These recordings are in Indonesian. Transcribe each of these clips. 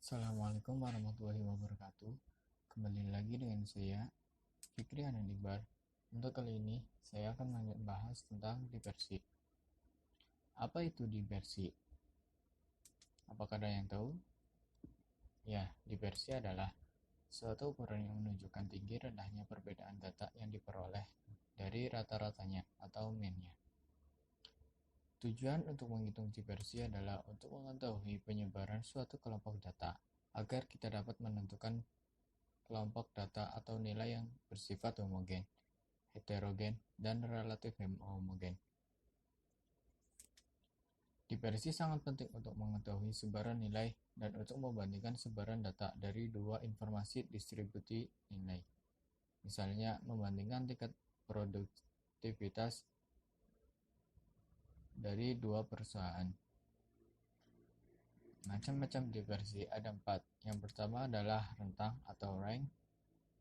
Assalamualaikum warahmatullahi wabarakatuh. Kembali lagi dengan saya, Fikri Anandibar. Untuk kali ini, saya akan membahas tentang diversi. Apa itu diversi? Apakah ada yang tahu? Ya, diversi adalah suatu ukuran yang menunjukkan tinggi rendahnya perbedaan data yang diperoleh dari rata-ratanya atau mean-nya. Tujuan untuk menghitung diversi adalah untuk mengetahui penyebaran suatu kelompok data agar kita dapat menentukan kelompok data atau nilai yang bersifat homogen, heterogen, dan relatif homogen. Diversi sangat penting untuk mengetahui sebaran nilai dan untuk membandingkan sebaran data dari dua informasi distribusi nilai. Misalnya, membandingkan tingkat produktivitas dari dua perusahaan. Macam-macam diversi ada 4. Yang pertama adalah rentang atau range,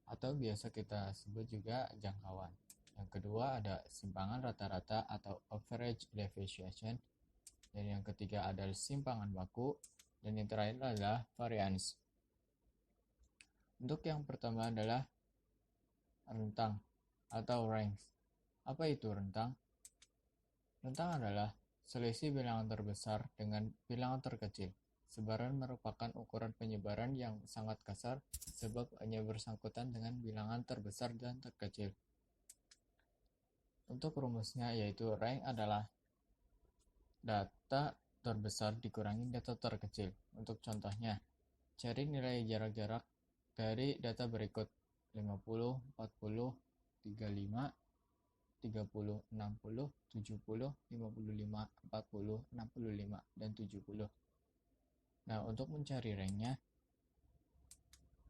atau biasa kita sebut juga jangkauan. Yang kedua ada simpangan rata-rata atau average deviation. Dan yang ketiga adalah simpangan baku. Dan yang terakhir adalah variance. Untuk yang pertama adalah rentang atau range. Apa itu rentang? Rentang adalah selisih bilangan terbesar dengan bilangan terkecil. Sebaran merupakan ukuran penyebaran yang sangat kasar sebab hanya bersangkutan dengan bilangan terbesar dan terkecil. Untuk rumusnya yaitu range adalah data terbesar dikurangi data terkecil. Untuk contohnya, cari nilai jarak-jarak dari data berikut: 50, 40, 35, 30, 60, 70, 55, 40, 65, dan 70. Nah, untuk mencari range-nya,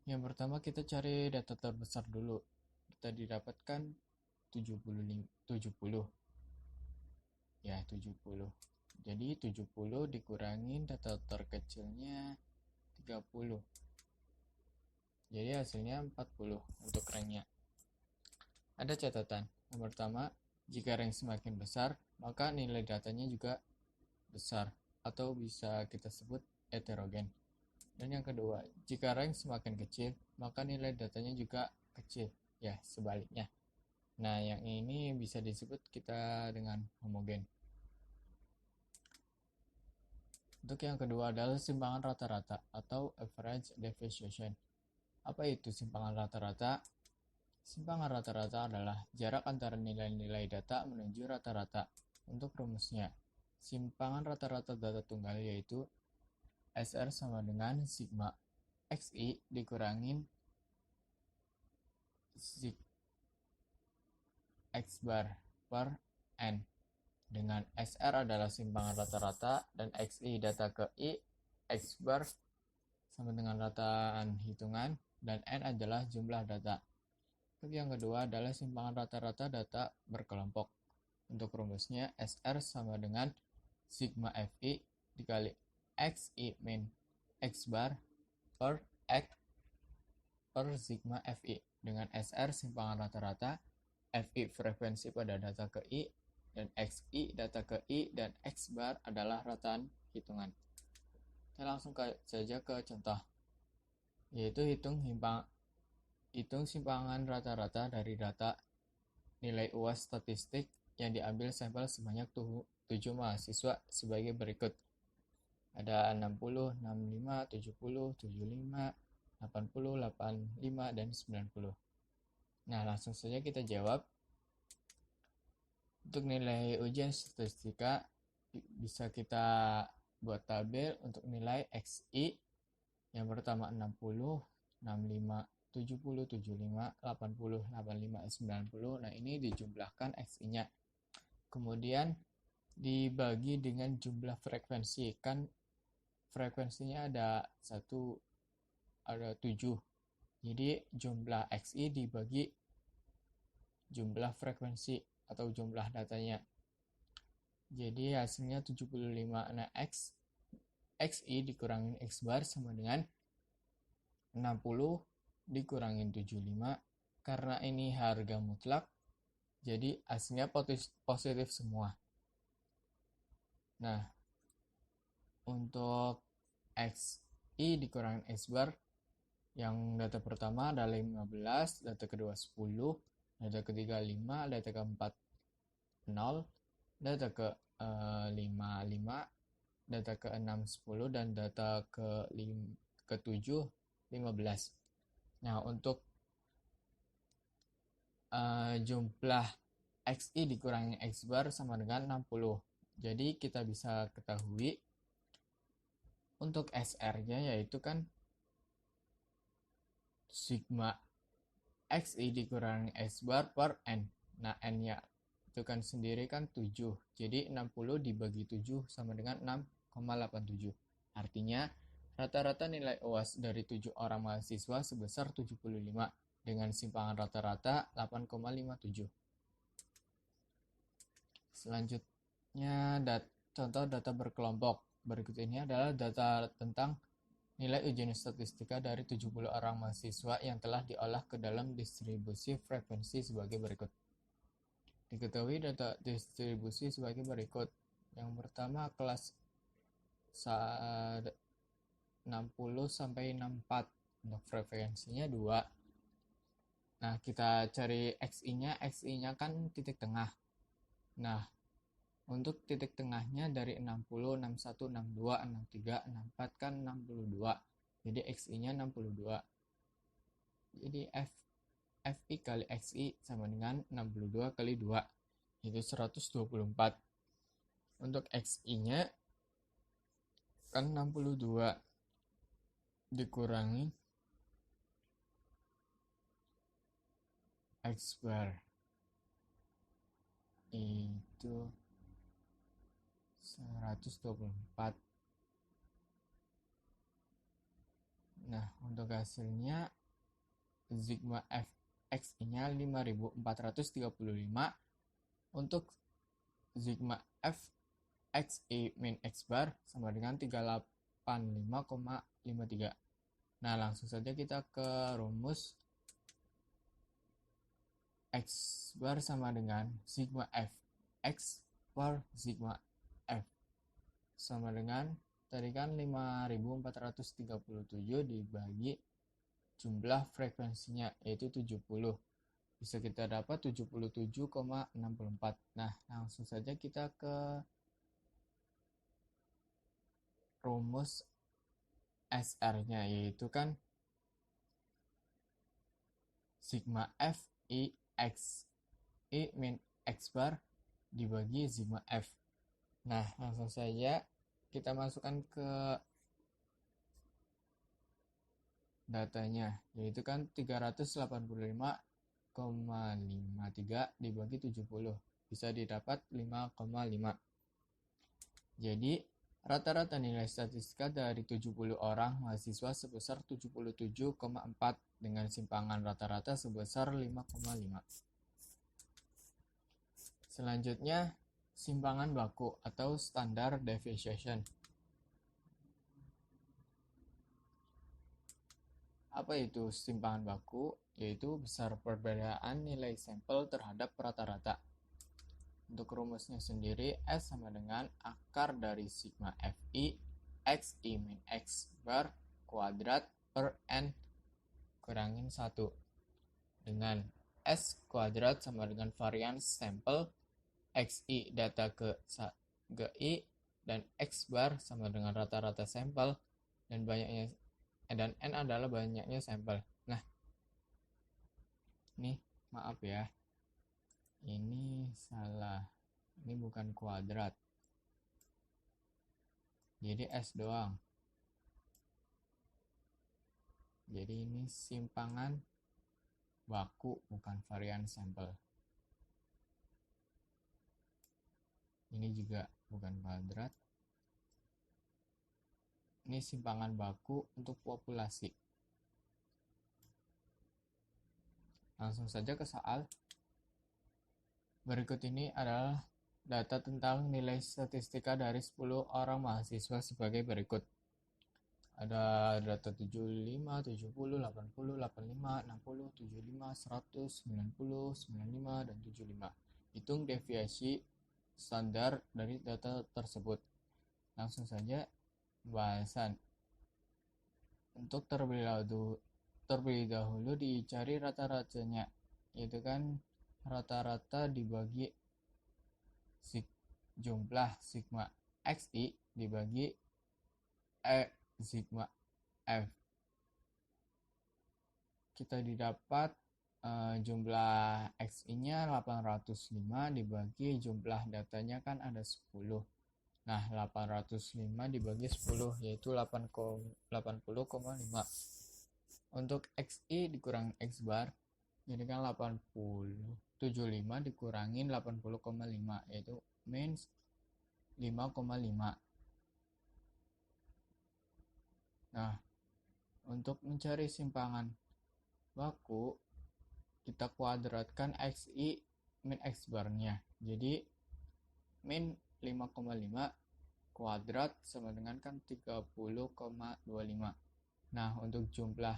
yang pertama kita cari data terbesar dulu. Kita didapatkan 70. Ya, 70. Jadi 70 dikurangin data terkecilnya 30. Jadi hasilnya 40 untuk range-nya. Ada catatan. Yang pertama, jika range semakin besar, maka nilai datanya juga besar atau bisa kita sebut heterogen. Dan yang kedua, jika range semakin kecil, maka nilai datanya juga kecil. Ya, sebaliknya. Nah, yang ini bisa disebut kita dengan homogen. Untuk yang kedua adalah simpangan rata-rata atau average deviation. Apa itu simpangan rata-rata? Simpangan rata-rata adalah jarak antara nilai-nilai data menuju rata-rata. Untuk rumusnya, simpangan rata-rata data tunggal yaitu SR sama dengan sigma XI dikurangin sig X bar per N, dengan SR adalah simpangan rata-rata dan XI data ke I, X bar sama dengan rataan hitungan, dan N adalah jumlah data. Untuk yang kedua adalah simpangan rata-rata data berkelompok. Untuk rumusnya, SR sama dengan sigma FI dikali XI min X bar per X per sigma FI, dengan SR simpangan rata-rata, FI frekuensi pada data ke I, dan XI data ke I, dan X bar adalah rataan hitungan. Kita langsung saja ke contoh, yaitu hitung simpangan rata-rata dari data nilai UAS statistik yang diambil sampel sebanyak 7 mahasiswa sebagai berikut. Ada 60, 65, 70, 75, 80, 85, dan 90. Nah, langsung saja kita jawab. Untuk nilai ujian statistika bisa kita buat tabel untuk nilai XI. Yang pertama 60, 65, 70, 75, 80, 85, 90. Nah, ini dijumlahkan XI-nya. Kemudian dibagi dengan jumlah frekuensi. Kan frekuensinya ada 7. Jadi jumlah XI dibagi jumlah frekuensi atau jumlah datanya. Jadi hasilnya 75. Nah, XI dikurangin X bar sama dengan 60 dikurangin 75. Karena ini harga mutlak, jadi hasilnya positif semua. Nah, untuk I dikurangin X bar. Yang data pertama adalah 15, data kedua 10, data ketiga 5, data keempat 0, data ke 5, data ke-6 10, dan data ke-7 15. Nah, untuk jumlah XI dikurangi X bar sama dengan 60. Jadi kita bisa ketahui untuk SR-nya yaitu kan sigma XI dikurangi X bar per N. Nah, N-nya itu kan sendiri kan 7. Jadi 60 dibagi 7 sama dengan 6,87. Artinya rata-rata nilai UAS dari 7 orang mahasiswa sebesar 75 dengan simpangan rata-rata 8,57. Selanjutnya contoh data berkelompok. Berikut ini adalah data tentang nilai ujian statistika dari 70 orang mahasiswa yang telah diolah ke dalam distribusi frekuensi sebagai berikut. Diketahui data distribusi sebagai berikut. Yang pertama kelas 60 sampai 64. Untuk frekuensinya 2. Nah, kita cari XI-nya. XI-nya kan titik tengah. Nah, untuk titik tengahnya dari 60, 61, 62, 63, 64 kan 62. Jadi XI-nya 62. Jadi FI kali XI sama dengan 62 kali 2. Itu 124. Untuk XI-nya kan 62 dikurangi X bar. Itu 124. Nah, untuk hasilnya sigma FXI-nya 5435. Untuk sigma FXI min X bar sama dengan 385,53. Nah, langsung saja kita ke rumus. X bar sama dengan sigma F X per sigma F sama dengan tadi kan 5437 dibagi jumlah frekuensinya yaitu 70. Bisa kita dapat 77,64. Nah, langsung saja kita ke rumus SR-nya yaitu kan sigma F I X I min X bar dibagi sigma F. Nah, langsung saja kita masukkan ke datanya, yaitu kan 385,53 dibagi 70. Bisa didapat 5,5. Jadi, rata-rata nilai statistika dari 70 orang mahasiswa sebesar 77,4 dengan simpangan rata-rata sebesar 5,5. Selanjutnya, simpangan baku atau standard deviation. Apa itu simpangan baku? Yaitu besar perbedaan nilai sampel terhadap rata-rata. Untuk rumusnya sendiri, S sama dengan akar dari sigma FI XI min X bar kuadrat per N kurangin 1 dengan S kuadrat sama dengan varians sampel XI data ke GI dan X bar sama dengan rata-rata sampel dan banyaknya dan N adalah banyaknya sampel. Nah, nih maaf ya, ini salah, ini bukan kuadrat, jadi S doang. Jadi ini simpangan baku bukan varian sampel. Ini juga bukan kuadrat. Ini simpangan baku untuk populasi. Langsung saja ke soal. Berikut ini adalah data tentang nilai statistika dari 10 orang mahasiswa sebagai berikut. Ada data 75, 70, 80, 85, 60, 75, 100, 90, 95, dan 75. Hitung deviasi standar dari data tersebut. Langsung saja pembahasan. Untuk terlebih dahulu dicari rata-ratanya, yaitu kan rata-rata dibagi jumlah sigma xi dibagi sigma f. Kita didapat jumlah xi-nya 805 dibagi jumlah datanya kan ada 10. Nah, 805 dibagi 10 yaitu 80,5. Untuk xi dikurang x bar jadi kan 75 dikurangin 80,5 yaitu min 5,5. Nah, untuk mencari simpangan baku kita kuadratkan xi min x barnya. Jadi min 5,5 kuadrat sama dengan kan 30,25. Nah, untuk jumlah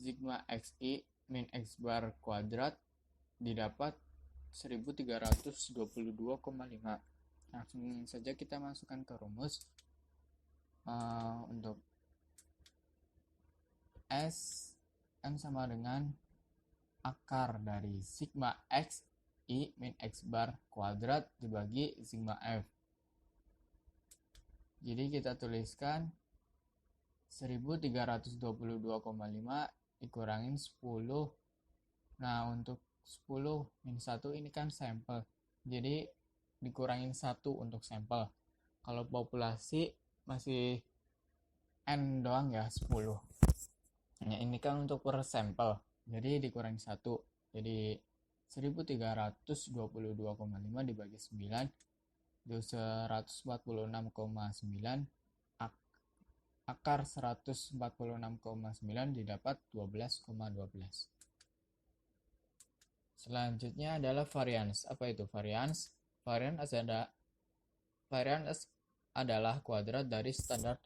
sigma xi min x bar kuadrat didapat 1322,5. Langsung saja kita masukkan ke rumus. Untuk S kan sama dengan akar dari sigma x i min x bar kuadrat dibagi sigma f. Jadi kita tuliskan 1322,5 dikurangin 10. Nah, untuk 10 min 1 ini kan sampel. Jadi dikurangin 1 untuk sampel. Kalau populasi masih N doang ya, 10. Nah, ini kan untuk per sampel. Jadi dikurangi 1. Jadi 1322,5 dibagi 9 itu 146,9. Akar 146,9 didapat 12,12. Selanjutnya adalah varians. Apa itu varians? Varians adalah kuadrat dari standar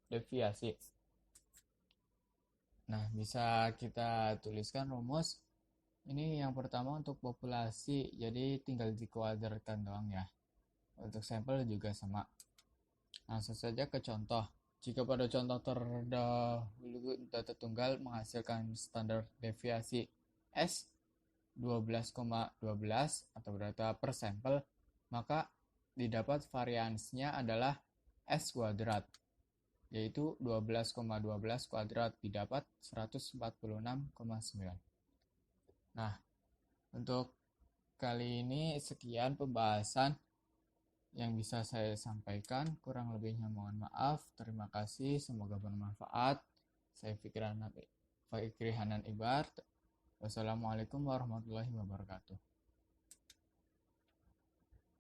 deviasi. Nah, bisa kita tuliskan rumus. Ini yang pertama untuk populasi, jadi tinggal dikuadratkan doang ya. Untuk sampel juga sama. Langsung saja ke contoh. Jika pada contoh terdahulu data tunggal menghasilkan standar deviasi S 12,12 atau data per sampel, maka didapat variansnya adalah S kuadrat, yaitu 12,12 kuadrat didapat 146,9. Nah, untuk kali ini sekian pembahasan yang bisa saya sampaikan. Kurang lebihnya mohon maaf. Terima kasih, semoga bermanfaat. Saya Fikri Hanan Ibar. Wassalamualaikum warahmatullahi wabarakatuh.